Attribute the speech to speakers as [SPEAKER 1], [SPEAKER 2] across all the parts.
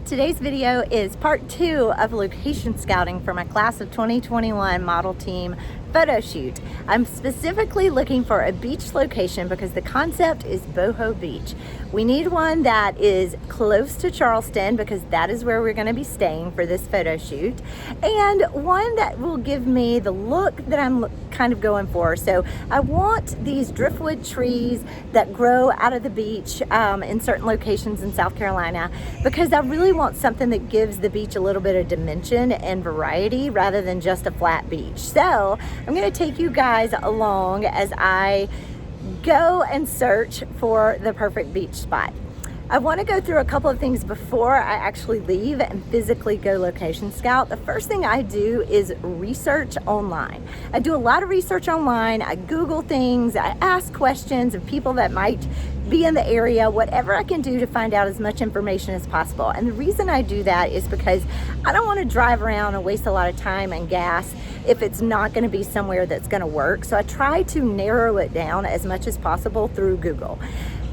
[SPEAKER 1] Today's video is part 2 of location scouting for my class of 2021 model team photo shoot. I'm specifically looking for a beach location because the concept is Boho Beach. We need one that is close to Charleston because that is where we're going to be staying for this photo shoot, and one that will give me the look that I'm kind of going for. So I want these driftwood trees that grow out of the beach in certain locations in South Carolina, because I really want something that gives the beach a little bit of dimension and variety rather than just a flat beach. So I'm going to take you guys along as I go and search for the perfect beach spot. I want to go through a couple of things before I actually leave and physically go location scout. The first thing I do is research online. I do a lot of research online. I Google things, I ask questions of people that might be in the area, whatever I can do to find out as much information as possible. And the reason I do that is because I don't want to drive around and waste a lot of time and gas if it's not going to be somewhere that's going to work. So I try to narrow it down as much as possible through Google.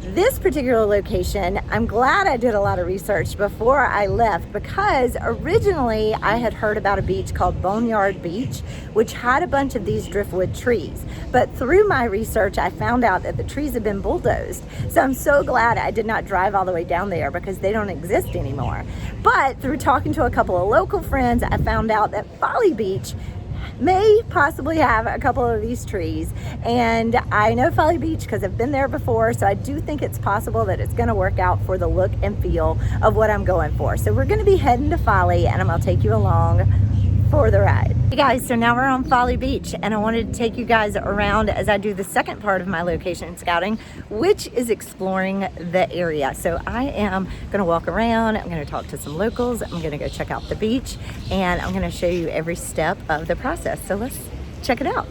[SPEAKER 1] This particular location, I'm glad I did a lot of research before I left, because originally I had heard about a beach called Boneyard Beach, which had a bunch of these driftwood trees. But through my research, I found out that the trees have been bulldozed. So I'm so glad I did not drive all the way down there because they don't exist anymore. But through talking to a couple of local friends, I found out that Folly Beach may possibly have a couple of these trees, and I know Folly Beach because I've been there before, so I do think it's possible that it's going to work out for the look and feel of what I'm going for. So we're going to be heading to Folly, and I'm going to take you along for the ride. Hey guys, so now we're on Folly Beach, and I wanted to take you guys around as I do the second part of my location scouting, which is exploring the area. So I am gonna walk around, I'm gonna talk to some locals, I'm gonna go check out the beach, and I'm gonna show you every step of the process. So let's check it out.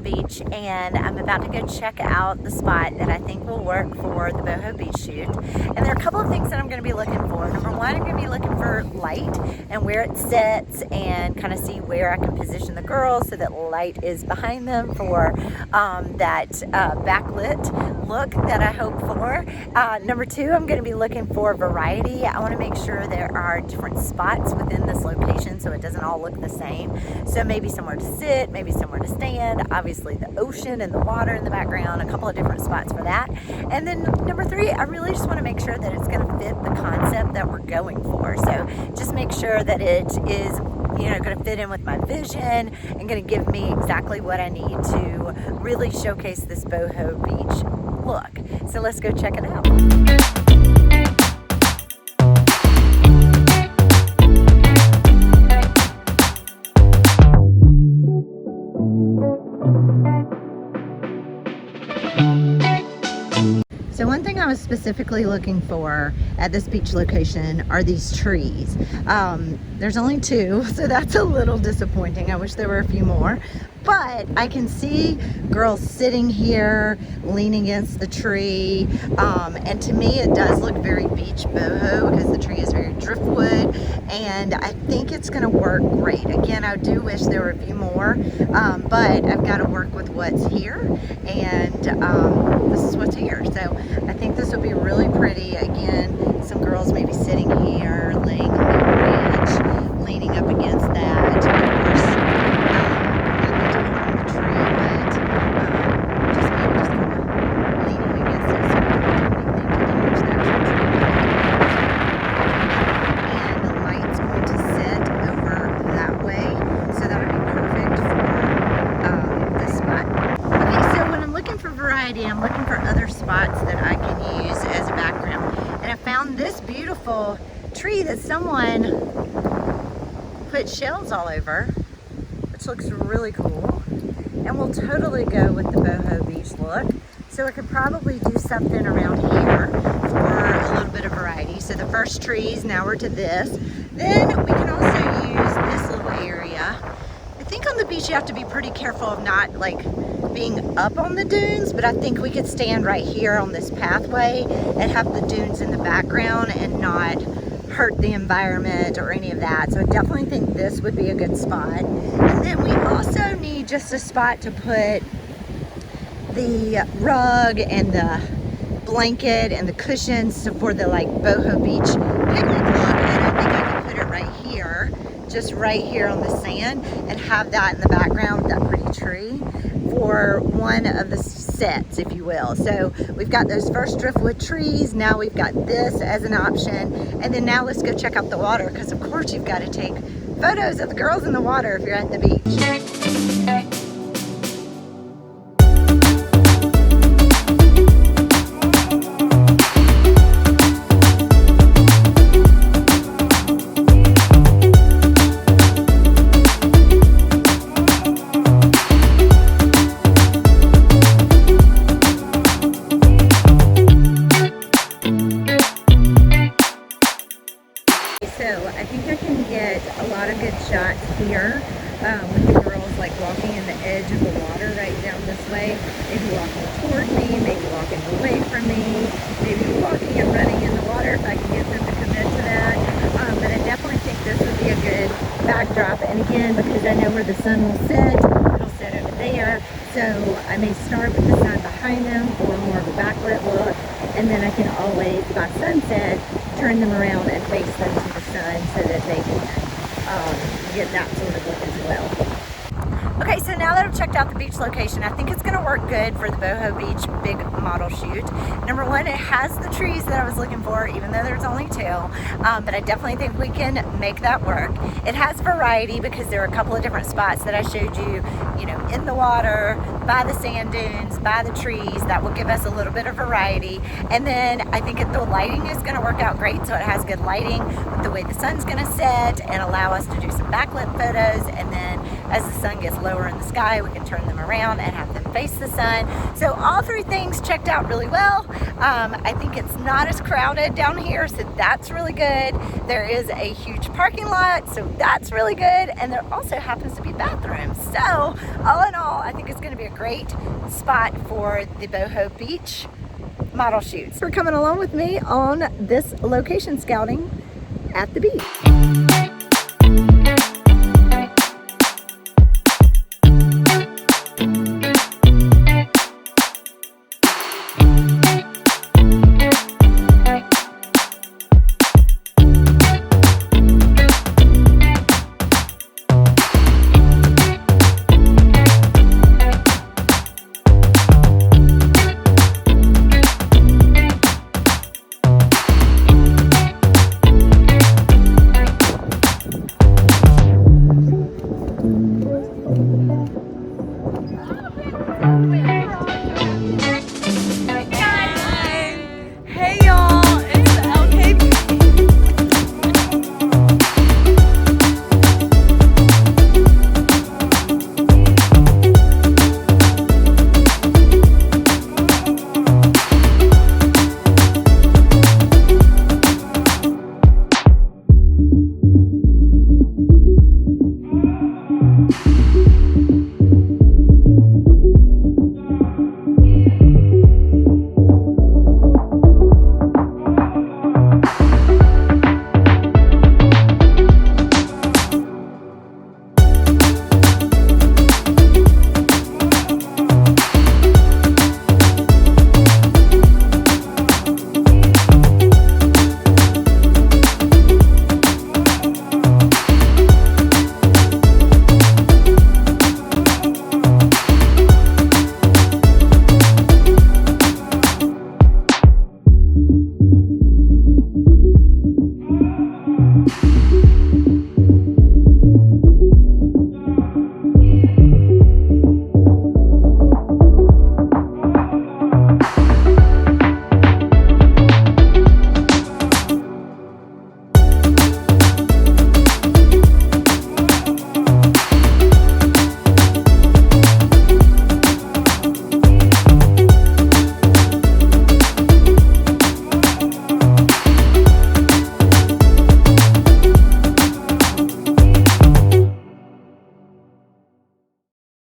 [SPEAKER 1] Beach, and I'm about to go check out the spot that I think will work for the Boho Beach shoot. And there are a couple of things that I'm going to be looking for. Number one, I'm going to be looking for light and where it sets, and kind of see where I can position the girls so that light is behind them for that backlit look that I hope for. Number two, I'm going to be looking for variety. I want to make sure there are different spots within this location so it doesn't all look the same. So maybe somewhere to sit, maybe somewhere to stand, obviously the ocean and the water in the background, a couple of different spots for that. And then number three, I really just want to make sure that it's going to fit the concept that we're going for. So just make sure that it is, you know, going to fit in with my vision and going to give me exactly what I need to really showcase this Boho Beach look. So let's go check it out. So one thing I was specifically looking for at this beach location are these trees. There's only 2, so that's a little disappointing. I wish there were a few more. But I can see girls sitting here leaning against the tree, and to me it does look very beach boho because the tree is very driftwood, and I think it's going to work great. Again, I do wish there were a few more, but I've got to work with what's here, and this is what's here. So I think this will be really pretty. Again, some girls maybe sitting here, laying on the branch, leaning up against that. Of course, I'm looking for other spots that I can use as a background, and I found this beautiful tree that someone put shells all over, which looks really cool and will totally go with the Boho Beach look. So I could probably do something around here for a a little bit of variety. So the first trees, now we're to this. Then we can also use this little area. I think on the beach you have to be pretty careful of not like being up on the dunes, but I think we could stand right here on this pathway and have the dunes in the background and not hurt the environment or any of that. So I definitely think this would be a good spot. And then we also need just a spot to put the rug and the blanket and the cushions for the like boho beach picnic look. And I think I can put it right here, just right here on the sand, and have that in the background with that pretty tree for one of the sets, if you will. So we've got those first driftwood trees, now we've got this as an option, and then now let's go check out the water, because of course you've got to take photos of the girls in the water if you're at the beach. So I think I can get a lot of good shots here with the girls like walking in the edge of the water right down this way, maybe walking toward me, maybe walking away from me, maybe walking and running in the water if I can get them to commit to that. But I definitely think this would be a good backdrop. And again, because I know where the sun will set, it'll set over there. So I may start with the sun behind them for more of a backlit look, and then I can always, by sunset, turn them around and face them to the sun so that they can get that sort of look as well. Okay, so now that I've checked out the beach location, I think it's going to work good for the Boho Beach big model shoot. Number one, it has the trees that I was looking for, even though there's only two, but I definitely think we can make that work. It has variety because there are a couple of different spots that I showed you, in the water, by the sand dunes, by the trees. That will give us a little bit of variety. And then I think the lighting is going to work out great, so it has good lighting with the way the sun's going to set and allow us to do some backlit photos. And then as the sun gets lower in the sky, we can turn them around and have them face the sun. So all three things checked out really well. I think it's not as crowded down here, so that's really good. There is a huge parking lot, so that's really good. And there also happens to be bathrooms. So all in all, I think it's going to be a great spot for the Boho Beach model shoots. For coming along with me on this location scouting at the beach.